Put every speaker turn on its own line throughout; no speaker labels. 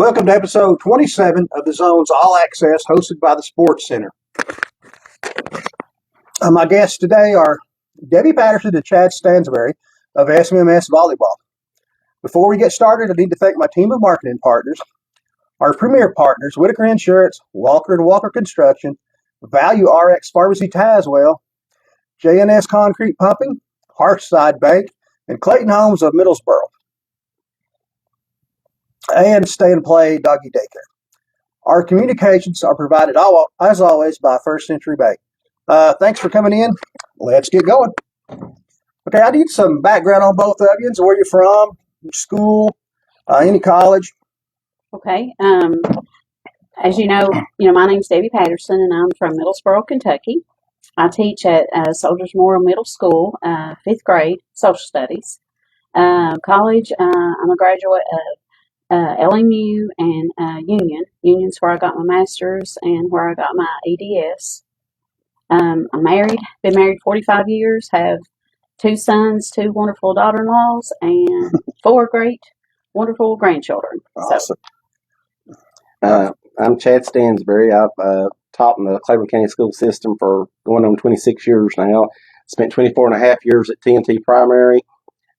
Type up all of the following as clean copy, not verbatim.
Welcome to episode 27 of the Zone's All Access, hosted by the Sports Center. My guests today are Debbie Patterson and Chad Stansberry of SMMS volleyball. Before we get started, I need to thank my team of marketing partners, our premier partners, Whitaker Insurance, Walker & Walker Construction, Value RX Pharmacy Tazewell, J&S Concrete Pumping, Hearthside Bank, and Clayton Homes of Middlesboro, and Stay and Play Doggy Daycare. Our communications are provided, as always, by First Century Bank. Thanks for coming in. Let's get going. Okay, I need some background on both of you. So where you're from, your school, any college.
Okay. As you know, my name's Debbie Patterson, and I'm from Middlesboro, Kentucky. I teach at Soldiers Memorial Middle School, 5th grade, social studies. College, I'm a graduate of LMU and Union. Union's where I got my master's and where I got my EDS. I'm married, been married 45 years, have 2 sons, 2 wonderful daughter-in-laws, and 4 great, wonderful grandchildren.
Awesome.
I'm Chad Stansberry. I've taught in the Claiborne County school system for going on 26 years now. Spent 24 and a half years at TNT Primary.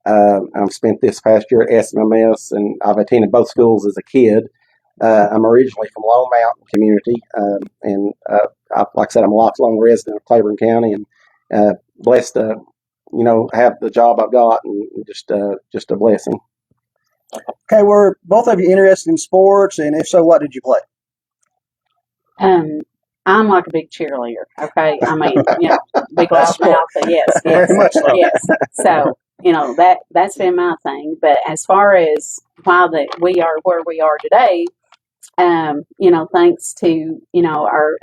I've spent this past year at SMMS, and I've attended both schools as a kid. I'm originally from Lone Mountain community, and like I said, I'm a lifelong resident of Claiborne County, and blessed to, have the job I've got, and just a blessing.
Okay, were both of you interested in sports, and if so, what did you play?
I'm like a big cheerleader. Okay, I mean, big loud mouth. Yes,
Very much so.
Yes. So that's been my thing. But as far as why that we are where we are today, thanks to our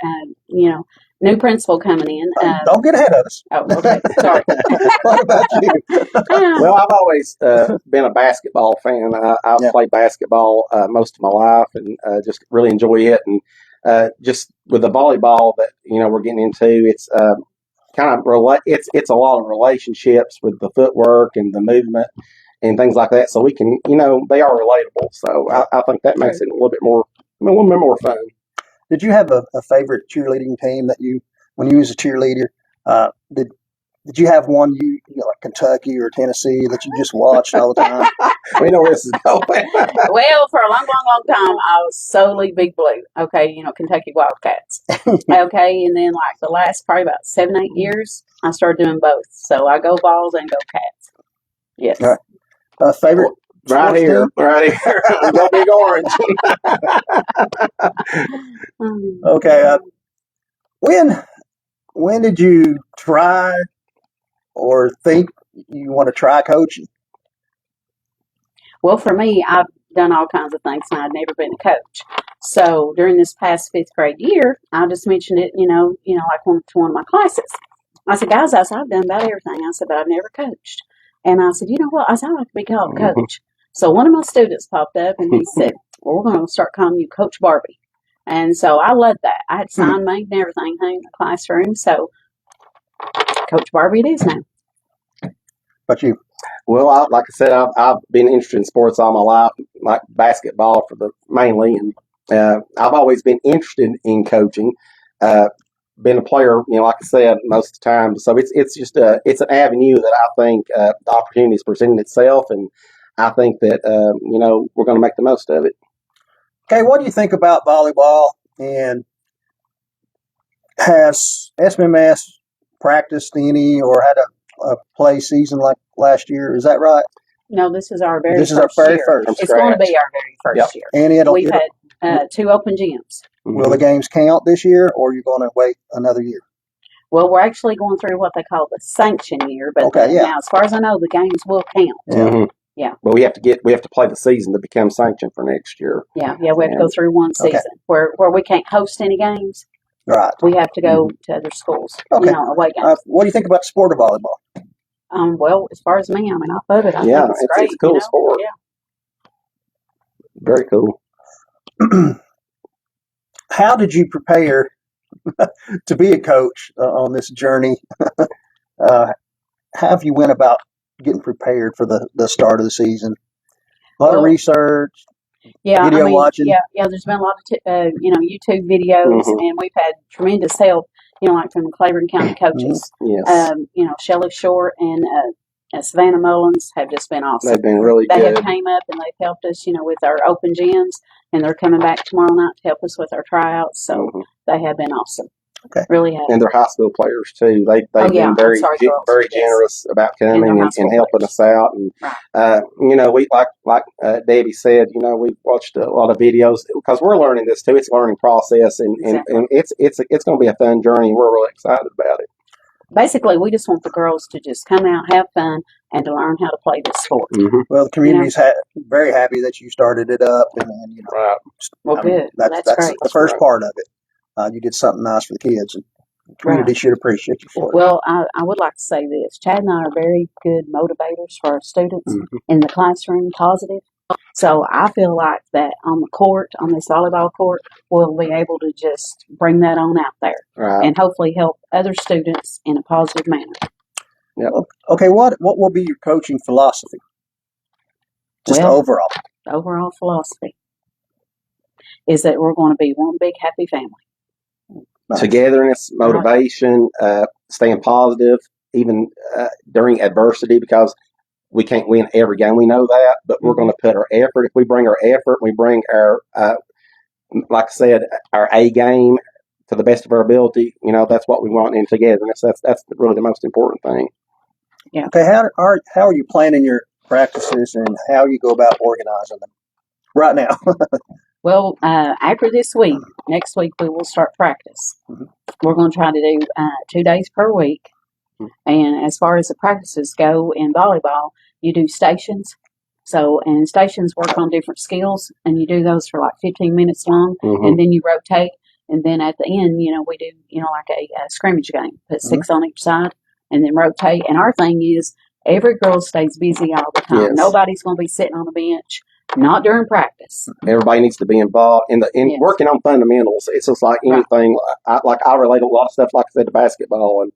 new principal coming in.
Don't get ahead of us.
Oh, okay. Sorry.
What about you?
Well, I've always been a basketball fan. I've played basketball most of my life, and just really enjoy it. And just with the volleyball that we're getting into, it's kind of it's a lot of relationships with the footwork and the movement and things like that. So we can, they are relatable. So I think that makes it a little bit more fun.
Did you have a favorite cheerleading team that when you was a cheerleader, did you have one like Kentucky or Tennessee that you just watched all the time?
We know where this is going.
Well, for a long time, I was solely Big Blue. Okay, Kentucky Wildcats. Okay, and then like the last probably about 7-8 years, I started doing both. So I go Vols and go Cats. Yes.
All right. Favorite.
Right here. Go Big Orange.
Okay. When did you try or think you want to try coaching?
Well, for me, I've done all kinds of things, and I'd never been a coach. So during this past 5th grade year, I just mentioned it, like to one of my classes. I said, guys, I've done about everything. I said, but I've never coached. And I said, you know what? I said, I'd like to be called coach. So one of my students popped up, and he said, well, we're going to start calling you Coach Barbie. And so I loved that. I had sign made and everything hung in the classroom. So Coach Barbie it is now.
But you?
Well, like I said, I've been interested in sports all my life, like basketball mainly, and I've always been interested in coaching. Been a player, like I said, most of the time. So it's just it's an avenue that I think the opportunity is presenting itself, and I think that we're going to make the most of it.
Okay, what do you think about volleyball? And has SMMS practiced any or had a play season like last year? Is that right?
No, this is our very
This
first
is our very
year.
first.
It's going to be our very first year.
And
we've had 2 open gyms.
Will the games count this year, or are you going to wait another year?
Well, we're actually going through what they call the sanction year, but now, as far as I know, the games will count.
Mm-hmm.
Yeah.
But we have to play the season to become sanctioned for next year.
Yeah, we have to go through one season where we can't host any games.
Right.
We have to go to other schools.
Okay.
Away games.
What do you think about the sport of volleyball?
Well, as far as me, I love it. I think it's great.
It's a cool sport.
Yeah.
Very cool.
How did you prepare to be a coach on this journey? How have you went about getting prepared for the start of the season? A lot of research.
Yeah, I
video
mean,
watching.
yeah. There's been a lot of YouTube videos,
Mhm.
and we've had tremendous help. Like from the Claiborne County coaches.
Yes.
Shelley Short and Savannah Mullins have just been awesome.
They've been really
They
good.
have came up and they've helped us, with our open gyms, and they're coming back tomorrow night to help us with our tryouts. So they have been awesome.
Okay.
Really have.
And they're high school players too. They've
Oh, yeah.
been very
I'm sorry, girls.
very
Yes.
generous about
And
coming
they're high
and
school
helping
players.
us out. And
Right.
we like Debbie said, we've watched a lot of videos because we're learning this too. It's a learning process, and
Exactly.
it's going to be a fun journey. We're really excited about it.
Basically, we just want the girls to just come out, have fun, and to learn how to play this sport.
Mm-hmm.
Well, the community's very happy that you started it up, and
Right.
Well, good.
That's
great.
the first part of it. You did something nice for the kids, and the community should appreciate you for it.
Well, I would like to say this. Chad and I are very good motivators for our students in the classroom, positive. So I feel like that on the court, on this volleyball court, we'll be able to just bring that on out there and hopefully help other students in a positive manner.
Yep.
Okay, what will be your coaching philosophy? Just overall.
The overall philosophy is that we're going to be one big happy family.
Togetherness, motivation, staying positive, even during adversity, because we can't win every game. We know that, but we're going to put our effort. If we bring our effort, we bring our, like I said, our A game to the best of our ability. That's what we want in togetherness. That's really the most important thing.
Yeah.
Okay, how are you planning your practices and how you go about organizing them right now?
Well, after this week, next week we will start practice. We're going to try to do 2 days per week. And as far as the practices go in volleyball, you do stations. And stations work on different skills, and you do those for like 15 minutes long, and then you rotate. And then at the end, we do, like a scrimmage game, put 6 on each side, and then rotate. And our thing is every girl stays busy all the time.
Yes.
Nobody's going to be sitting on the bench. Not during practice.
Everybody needs to be involved in working on fundamentals. It's just like anything. I relate a lot of stuff, like I said, to basketball, and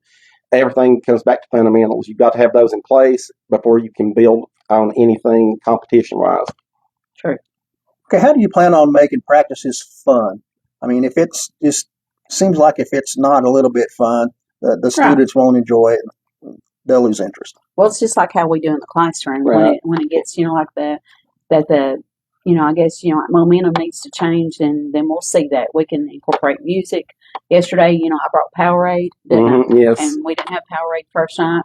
everything comes back to fundamentals. You've got to have those in place before you can build on anything competition-wise.
True.
Okay, how do you plan on making practices fun? I mean, if it's just seems like if it's not a little bit fun, the students won't enjoy it. They'll lose interest.
Well, it's just like how we do in the classroom when it gets like I guess momentum needs to change, and then we'll see that we can incorporate music. Yesterday, I brought Powerade,
Yes.
and we didn't have Powerade first night.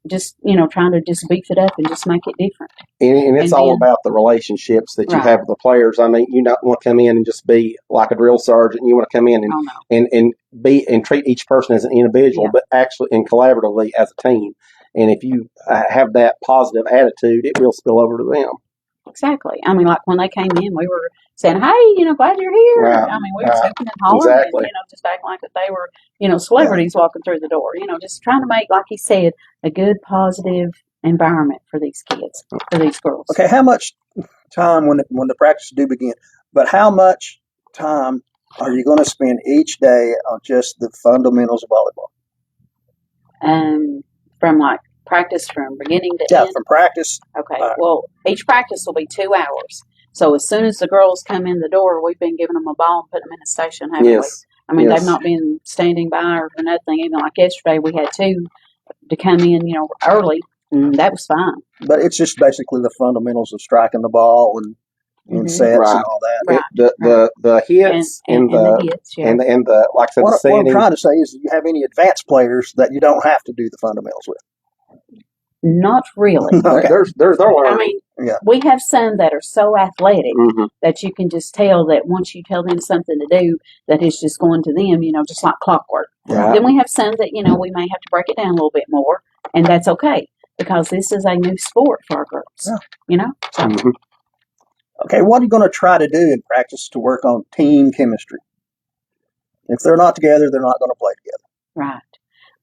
Just trying to just beef it up and just make it different.
And it's all about the relationships that you have with the players. I mean, you don't want to come in and just be like a drill sergeant. You want to come in and treat each person as an individual, but actually and collaboratively as a team. And if you have that positive attitude, it will spill over to them.
Exactly. I mean, like when they came in, we were saying, "Hey, glad you're here."
Right.
I mean, we were hooping and hollering,
Exactly.
and just acting like that they were, celebrities walking through the door. Just trying to make, like he said, a good, positive environment for these kids, for these girls.
Okay, how much time when the practices do begin? But how much time are you going to spend each day on just the fundamentals of volleyball?
From like practice from beginning to end?
From practice.
Okay. Well, each practice will be 2 hours. So as soon as the girls come in the door, we've been giving them a ball and putting them in a station, haven't we? I mean, they've not been standing by or nothing. Even like yesterday, we had 2 to come in, early, and that was fine.
But it's just basically the fundamentals of striking the ball and sets and all that.
The hits and the
hits,
and the like I said,
what I'm trying to say is, do you have any advanced players that you don't have to do the fundamentals with?
Not really.
Okay.
There's
I mean, we have some that are so athletic that you can just tell that once you tell them something to do, that it's just going to them, just like clockwork.
Right.
Then we have some that, we may have to break it down a little bit more, and that's okay, because this is a new sport for our girls, So.
Okay, what are you going to try to do in practice to work on team chemistry? If they're not together, they're not going to play together.
Right.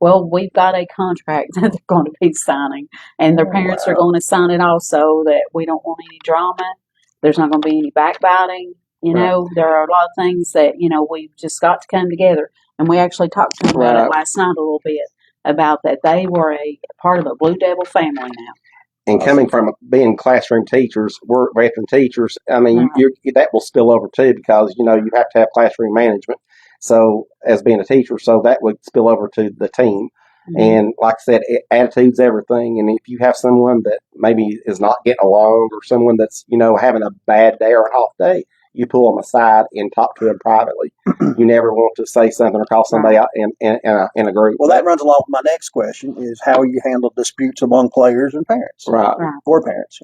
Well, we've got a contract that they're going to be signing, and their parents are going to sign it also, that we don't want any drama. There's not going to be any backbiting. There are a lot of things that, we've just got to come together. And we actually talked to them about it last night a little bit, about that they were a part of a Blue Devil family now.
And coming from being classroom teachers, we're veteran teachers. I mean, that will spill over too, because you have to have classroom management. So as being a teacher, so that would spill over to the team. Mm-hmm. And like I said, attitude's everything. And if you have someone that maybe is not getting along, or someone that's having a bad day or an off day, you pull them aside and talk to them privately. You never want to say something or call somebody out in a group.
Well, that runs along with my next question: is how you handle disputes among players and parents,
right?
Or parents,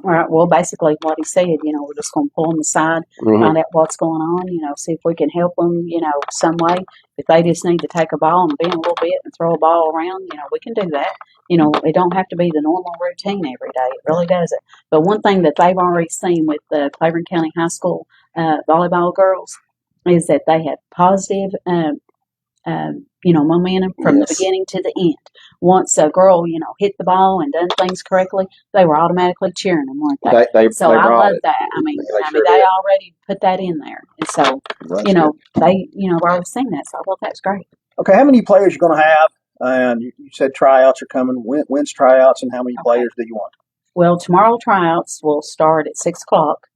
Right. Well, basically what he said, we're just going to pull them aside, find out what's going on, see if we can help them, some way. If they just need to take a ball and bend a little bit and throw a ball around, we can do that. It don't have to be the normal routine every day. It really doesn't. But one thing that they've already seen with the Claiborne County High School volleyball girls is that they have positive momentum from the beginning to the end. Once a girl, hit the ball and done things correctly, they were automatically cheering them, weren't they? I love that. I mean, they already put that in there. And so, they've already seen that. So I thought that's great.
Okay, how many players are you going to have? And you said tryouts are coming. When's tryouts, and how many players do you want?
Well, tomorrow tryouts will start at 6 o'clock.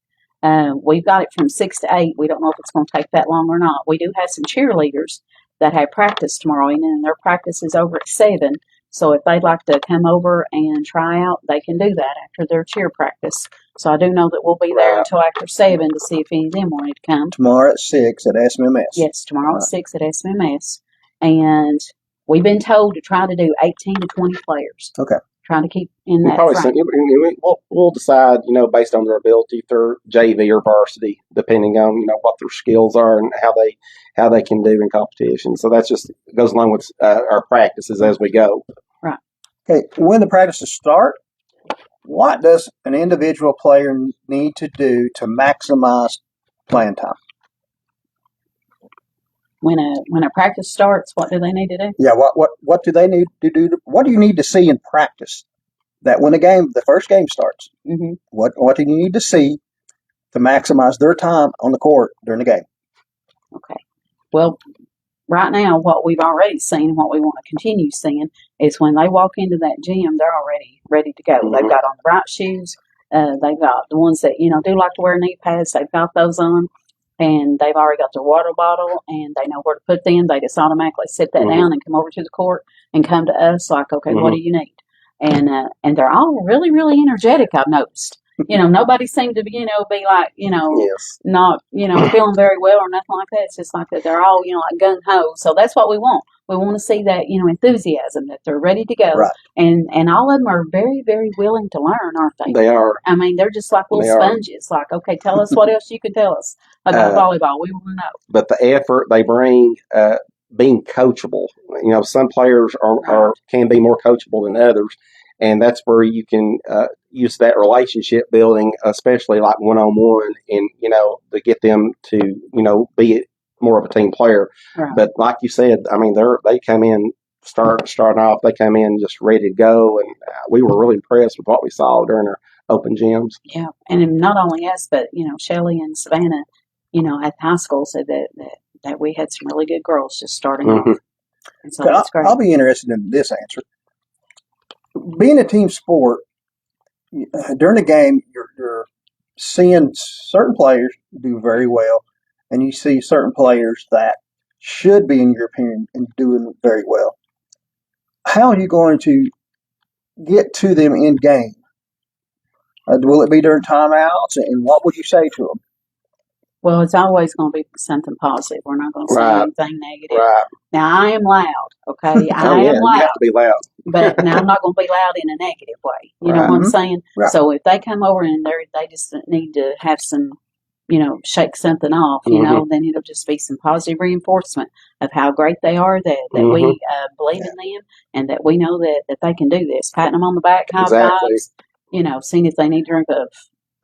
We've got it from 6 to 8. We don't know if it's going to take that long or not. We do have some cheerleaders that have practice tomorrow evening, and their practice is over at 7. So if they'd like to come over and try out, they can do that after their cheer practice. So I do know that we'll be there until after 7 to see if any of them wanted to come.
Tomorrow at 6 at SMMS.
Yes, tomorrow at 6 at SMMS. And we've been told to try to do 18 to 20 players.
Okay.
Trying to keep in that frame.
We'll decide, based on their ability, if they're JV or varsity, depending on, what their skills are and how they can do in competition. So that's just goes along with our practices as we go.
Right.
Okay. When the practices start, what does an individual player need to do to maximize playing time?
When a practice starts, what do they need to do?
Yeah, what do they need to do? What do you need to see in practice that when the first game starts?
Mm-hmm.
What do you need to see to maximize their time on the court during the game?
Okay. Well, right now, what we've already seen, what we want to continue seeing, is when they walk into that gym, they're already ready to go. Mm-hmm. They've got on the right shoes. They've got the ones that do like to wear knee pads. They've got those on. And they've already got their water bottle, and they know where to put them. They just automatically sit that down and come over to the court and come to us like, okay, what do you need? And they're all really, really energetic, I've noticed. Nobody seemed to be like, not, feeling very well or nothing like that. It's just like that they're all, like gung-ho. So that's what we want. We want to see that, enthusiasm, that they're ready to go.
Right.
And all of them are very, very willing to learn, aren't they?
They are.
I mean, they're just like little sponges. Like, okay, tell us what else you can tell us about volleyball. We want to know.
But the effort they bring, being coachable. Some players can be more coachable than others. And that's where you can use that relationship building, especially like one-on-one, and, to get them to, be more of a team player.
Right.
But like you said, I mean, they come in, starting off, they come in just ready to go. And we were really impressed with what we saw during our open gyms.
Yeah. And not only us, but, Shelley and Savannah, at high school said that we had some really good girls just starting off. And so that's great.
I'll be interested in this answer. Being a team sport, during the game, you're seeing certain players do very well, and you see certain players that should be, in your opinion, and doing very well. How are you going to get to them in game? Will it be during timeouts, and what would you say to them?
Well, it's always going to be something positive. We're not going to say anything negative.
Right.
Now, I am loud, okay? I am loud.
You have to be loud.
But now I'm not going to be loud in a negative way. You know what I'm saying?
Right.
So if they come over and they just need to have some, shake something off, then it'll just be some positive reinforcement of how great they are, that we believe in them, and that we know that they can do this. Patting them on the back, high fives, seeing if they need to drink a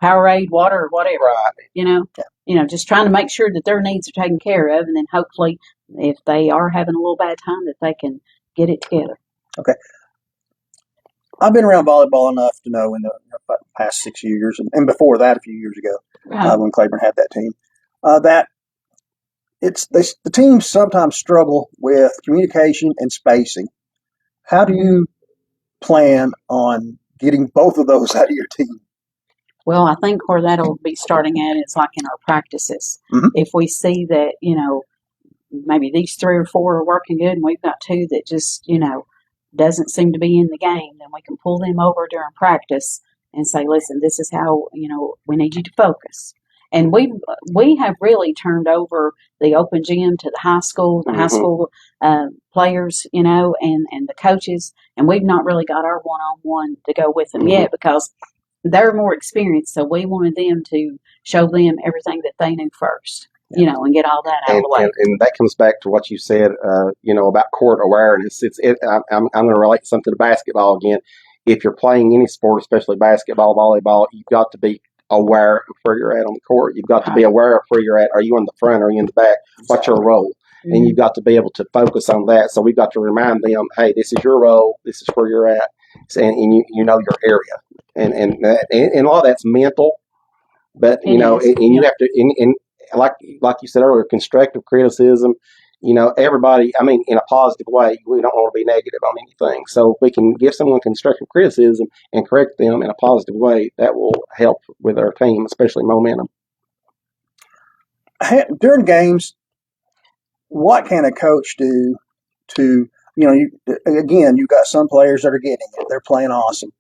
Powerade, water, or whatever.
Right.
Just trying to make sure that their needs are taken care of, and then hopefully, if they are having a little bad time, that they can get it together.
Okay. I've been around volleyball enough to know in the past 6 years, and before that, a few years ago, when Claiborne had that team, that the teams sometimes struggle with communication and spacing. How do you plan on getting both of those out of your team?
Well, I think where that'll be starting at is like in our practices.
Mhm.
If we see that, maybe these 3 or 4 are working good and we've got 2 that just, doesn't seem to be in the game, then we can pull them over during practice and say, listen, this is how, we need you to focus. And we have really turned over the open gym to the high school, players, and the coaches, and we've not really got our one-on-one to go with them yet because they're more experienced. So we wanted them to show them everything that they knew first, and get all that out of the way.
And that comes back to what you said, about court awareness. I'm going to relate something to basketball again. If you're playing any sport, especially basketball, volleyball, you've got to be aware of where you're at on the court. You've got to be aware of where you're at. Are you in the front? Are you in the back? What's your role? Mm-hmm. And you've got to be able to focus on that. So we've got to remind them, hey, this is your role. This is where you're at. And you know your area. And a lot of that's mental. But, and you have to, and like you said earlier, constructive criticism, everybody, in a positive way, we don't want to be negative on anything. So if we can give someone constructive criticism and correct them in a positive way, that will help with our team, especially momentum.
During games, what can a coach do to, again, you've got some players that are getting it. They're playing awesome.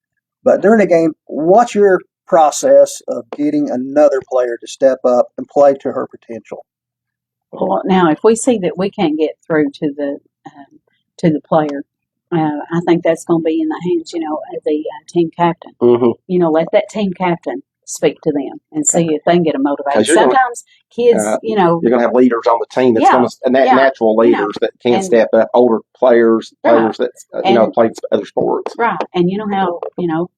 But during a game, what's your process of getting another player to step up and play to her potential?
Well, now, if we see that we can't get through to the player, I think that's going to be in the hands, of the team captain.
Mm-hmm.
Let that team captain speak to them and see if they can get them motivated. Sometimes kids,
you're going to have leaders on the team that's going to natural leaders that can step up, older players that played other sports.
Right, and you know how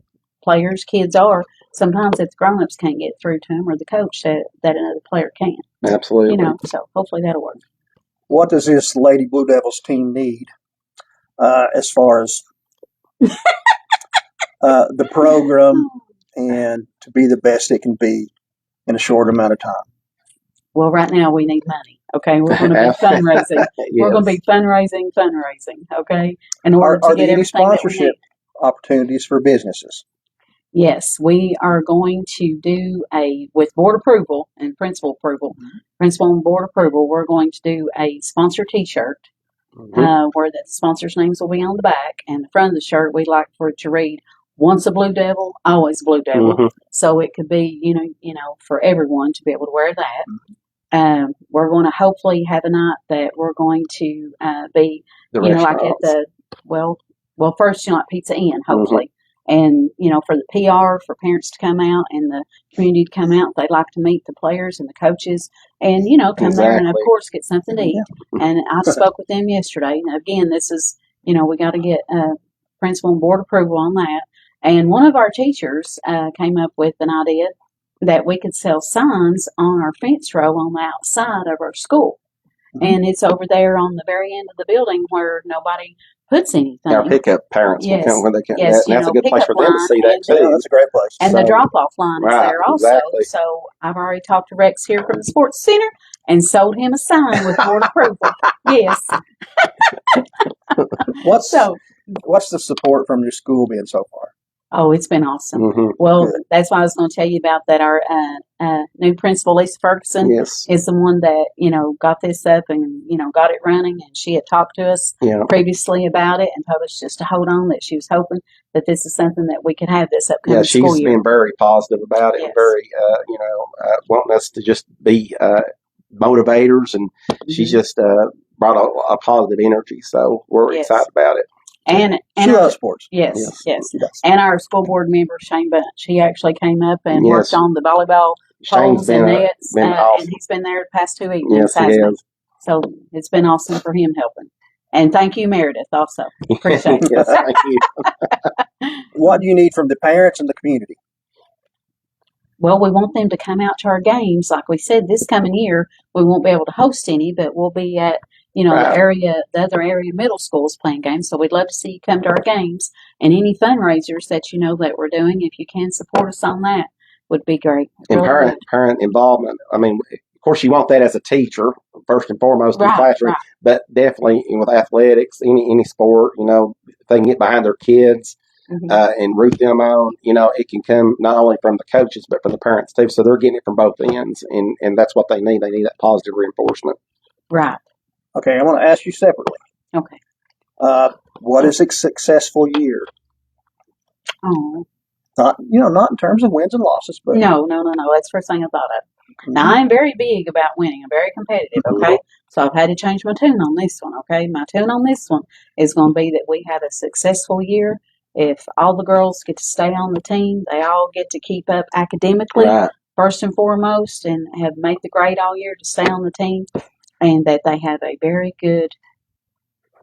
players, kids are. Sometimes if the grown-ups can't get through to them, or the coach that another player can.
Absolutely.
So hopefully that'll work.
What does this Lady Blue Devils team need as far as the program and to be the best it can be in a short amount of time?
Well, right now we need money. Okay, we're going to be fundraising. Yes. We're going to be fundraising. Okay, in order to get everything
sponsorship opportunities for businesses.
Yes, we are going to do with board approval and principal approval, principal and board approval, we're going to do a sponsor T-shirt where the sponsors' names will be on the back, and the front of the shirt we'd like for it to read, "Once a Blue Devil, always a Blue Devil." So it could be, for everyone to be able to wear that. We're going to hopefully have a night that we're going to be, like at the first, like Pizza Inn, hopefully. And, for the PR, for parents to come out and the community to come out, they'd like to meet the players and the coaches and, come there and, of course, get something to eat. And I spoke with them yesterday. And, again, this is, we got to get principal and board approval on that. And one of our teachers came up with an idea that we could sell signs on our fence row on the outside of our school. And it's over there on the very end of the building where nobody puts anything.
Our pickup parents will come when they come.
Yes,
that's a good place for them to see that too.
That's a great place.
And the drop-off line is there also. Exactly. So I've already talked to Rex here from the Sports Center and sold him a sign with board approval. Yes.
What's the support from your school been so far?
Oh, it's been awesome. Well, that's why I was going to tell you about that. Our new principal, Lisa Ferguson, is the one that, got this up and, got it running. And she had talked to us previously about it and told us just to hold on, that she was hoping that this is something that we could have this upcoming school year.
Yeah, she's been very positive about it and very, wanting us to just be motivators. And she's just brought a positive energy. So we're excited about it.
And
she loves sports.
Yes. And our school board member, Shane Bunch, he actually came up and worked on the volleyball poles and nets, awesome. And he's been there the past 2 evenings.
Yes, he has.
So it's been awesome for him helping. And thank you, Meredith, also. Appreciate it.
Yes, thank you.
What do you need from the parents and the community?
Well, we want them to come out to our games. Like we said, this coming year, we won't be able to host any, but we'll be at the other area middle schools playing games. So we'd love to see you come to our games, and any fundraisers that that we're doing. If you can support us on that, would be great.
And parent involvement. I mean, of course, you want that as a teacher first and foremost in the classroom, but definitely with athletics, any sport, if they can get behind their kids,
Mhm.
and root them on. It can come not only from the coaches but from the parents too. So they're getting it from both ends, and that's what they need. They need that positive reinforcement.
Right.
Okay, I want to ask you separately.
Okay.
What is a successful year?
Oh.
Not in terms of wins and losses, but
No. That's the first thing I thought of. Now, I'm very big about winning. I'm very competitive, okay? So I've had to change my tune on this one, okay? My tune on this one is going to be that we had a successful year. If all the girls get to stay on the team, they all get to keep up academically,
Right.
first and foremost, and have made the grade all year to stay on the team, and that they have a very good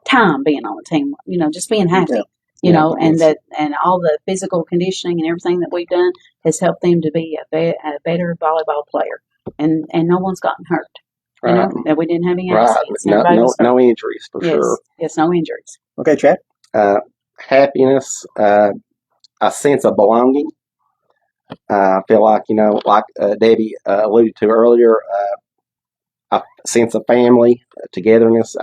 time being on the team, just being happy.
Yeah.
And all the physical conditioning and everything that we've done has helped them to be a better volleyball player, and no one's gotten hurt.
Right.
That we didn't have any
Right.
accidents. Everybody was hurt.
No injuries for sure.
Yes, no injuries.
Okay, Chad.
Happiness, a sense of belonging. I feel like Debbie alluded to earlier, a sense of family, togetherness.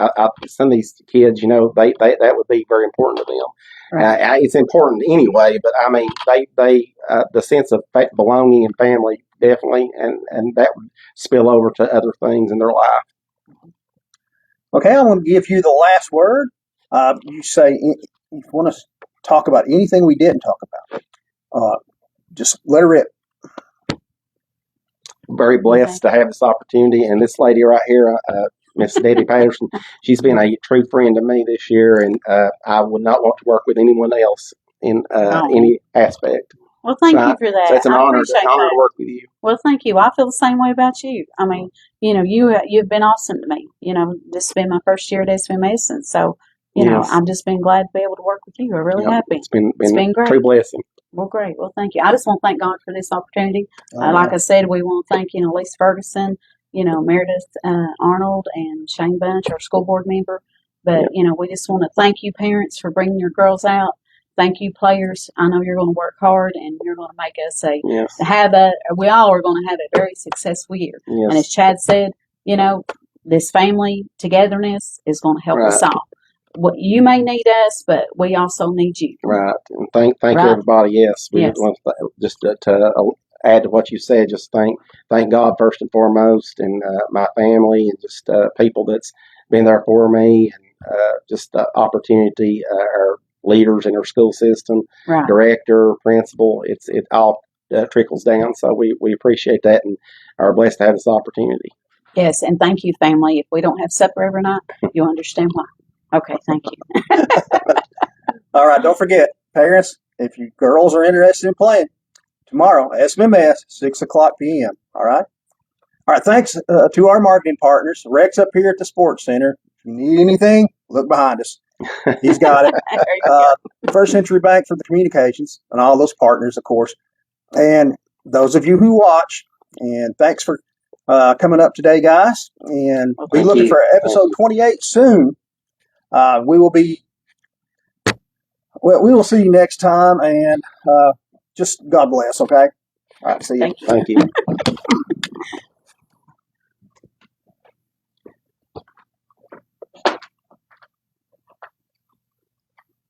Some of these kids, they that would be very important to them.
Right.
It's important anyway, but I mean, they the sense of belonging and family definitely, and that would spill over to other things in their life.
Okay, I'm going to give you the last word. You say if you want to talk about anything we didn't talk about, just let it rip.
Very blessed to have this opportunity, and this lady right here, Miss Debbie Patterson, she's been a true friend to me this year, and I would not want to work with anyone else in any aspect.
Well, thank you for that.
So it's an honor
to
work with you.
Well, thank you. I feel the same way about you. I mean, you've been awesome to me. This has been my first year at SMMS, and so I've just been glad to be able to work with you. I really have been.
It's been
great.
True blessing.
Well, great. Well, thank you. I just want to thank God for this opportunity. Like I said, we want to thank Lisa Ferguson, Meredith Arnold, and Shane Bunch, our school board member. But we just want to thank you, parents, for bringing your girls out. Thank you, players. I know you're going to work hard, and you're going to make us we all are going to have a very successful year.
Yes.
And as Chad said, this family togetherness is going to help us all. You may need us, but we also need you.
Right. And thank everybody. Yes. We want just to add to what you said. Just thank God first and foremost, and my family, and just people that's been there for me, and just the opportunity. Our leaders in our school system, director, principal. It all trickles down. So we appreciate that and are blessed to have this opportunity.
Yes, and thank you, family. If we don't have supper every night, you'll understand why. Okay, thank you.
All right, don't forget, parents, if you girls are interested in playing, tomorrow, SMMS, 6 o'clock p.m. All right? All right, thanks to our marketing partners. Rex up here at the Sports Center. If you need anything, look behind us. He's got it. First Century Bank for the communications, and all those partners, of course. And those of you who watch, and thanks for coming up today, guys. And be looking for episode 28 soon. We will see you next time, and just God bless, okay? All right, see you.
Thank you.
Thank you.